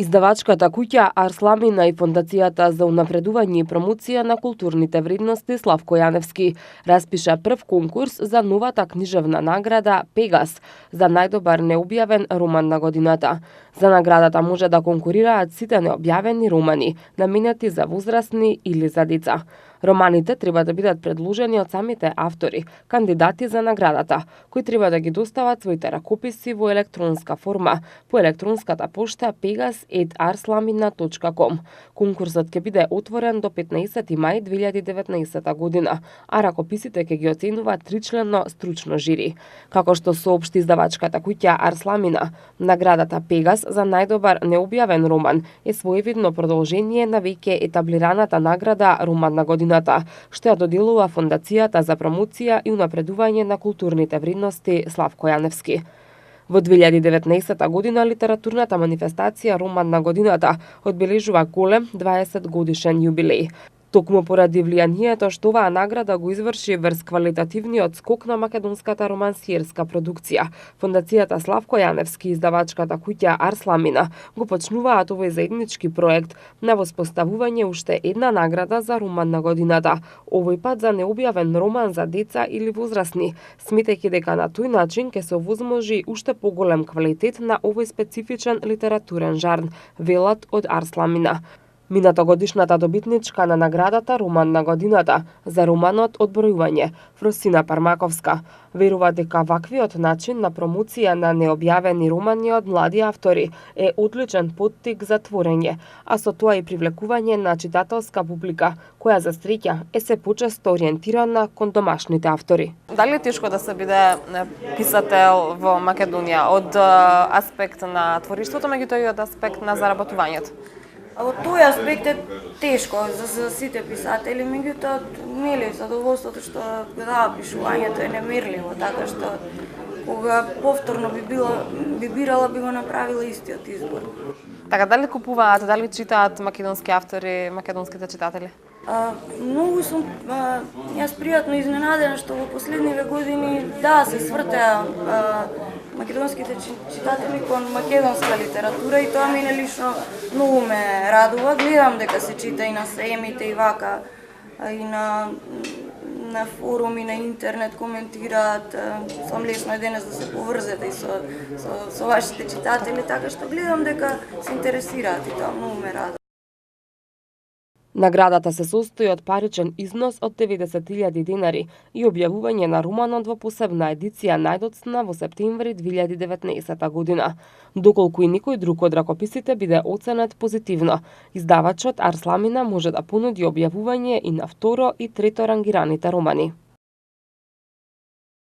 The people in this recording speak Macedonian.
Издавачката куќа Арсламина и Фондацијата за унапредување и промоција на културните вредности Славко Јаневски распиша прв конкурс за новата книжевна награда Пегас за најдобар необјавен роман на годината. За наградата може да конкурираат сите необјавени романи, наменети за возрастни или за деца. Романите треба да бидат предложени од самите автори, кандидати за наградата, кои треба да ги достават своите ракописи во електронска форма по електронската пошта pegas@arslamina.com. Конкурсот ќе биде отворен до 15 мај 2019 година, а ракописите ќе ги оценува тричленно стручно жири. Како што соопшти издавачката куќа Арсламина, наградата Пегас за најдобар необјавен роман е своевидно продолжение на веќе етаблираната награда Роман на годината, што ја доделува Фондацијата за промоција и унапредување на културните вредности Славко Јаневски. Во 2019 година литературната манифестација Роман на годината одбележува голем 20 годишен јубилеј. Токму поради влијанието што оваа награда го изврши врз квалитативниот скок на македонската романсиерска продукција, Фондацијата Славко Јаневски и издавачката куќа Арсламина го почнуваат овој заеднички проект на воспоставување уште една награда за Роман на годината, овој пат за необјавен роман за деца или возрастни, сметајќи дека на тој начин ќе се овозможи уште поголем квалитет на овој специфичен литературен жанр, велат од Арсламина. Минатогодишната добитничка на наградата Роман на годината за романот Одбројување, Фросина Пармаковска, верува дека ваквиот начин на промоција на необјавени романи од млади автори е одличен поттик за творење, а со тоа и привлекување на читателска публика, која за среќа е се почесто ориентирана кон домашните автори. Дали е тешко да се биде писател во Македонија од аспект на твориштвото, меѓутоа и од аспект на заработувањето? Во тој аспект е тешко за сите писатели, меѓутоа нели задоволството што го дава пишувањето е немерливо, така што кога повторно би бирала, би го направила истиот избор. Така, дали купуваат, дали читаат македонски автори, македонските читатели? Многу сум јас пријатно изненадена што во последниве години се свртеа македонските читатели кон македонска литература и тоа мене лично многу ме радува. Гледам дека се чита и на семите и вака, и на форуми, на интернет коментираат. Сам лесно е денес да се поврзете и со вашите читатели, така што гледам дека се интересираат и тоа многу ме радува. Наградата се состои од паричен износ од 90.000 денари и објавување на романот во посебна едиција најдоцна во септември 2019 година. Доколку и никој друг од ракописите биде оценет позитивно, издавачот Арсламина може да понуди објавување и на второ и трето рангираните романи.